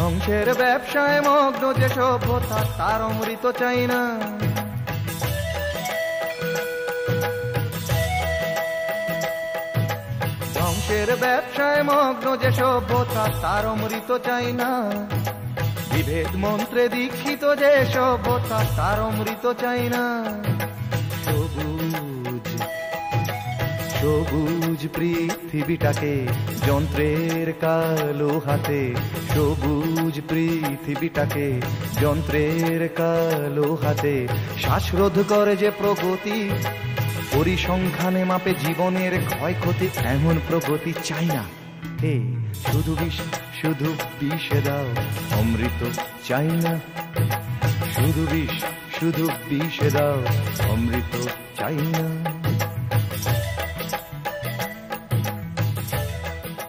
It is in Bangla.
ধ্বংসের ব্যবসায় মগ্ন যে সভ্যতা তার অমৃত চাই না। ধ্বংসের ব্যবসায় মগ্ন যে সভ্যতা তার অমৃত চাই না। বিভেদ মন্ত্রে দীক্ষিত যে সভ্যতা তার অমৃত চাই না। সবুজ সবুজ পৃথিবীটাকে যন্ত্রের কালো হাতে, সবুজ পৃথিবীটাকে যন্ত্রের কালো হাতে শ্বাসরোধ করে যে প্রগতি, পরিসংখ্যানে মাপে জীবনের ক্ষয়ক্ষতি, এমন প্রগতি চাই না। হে শুধু বিষে দাও অমৃত চাই না। শুধু বিষে দাও অমৃত চাই না।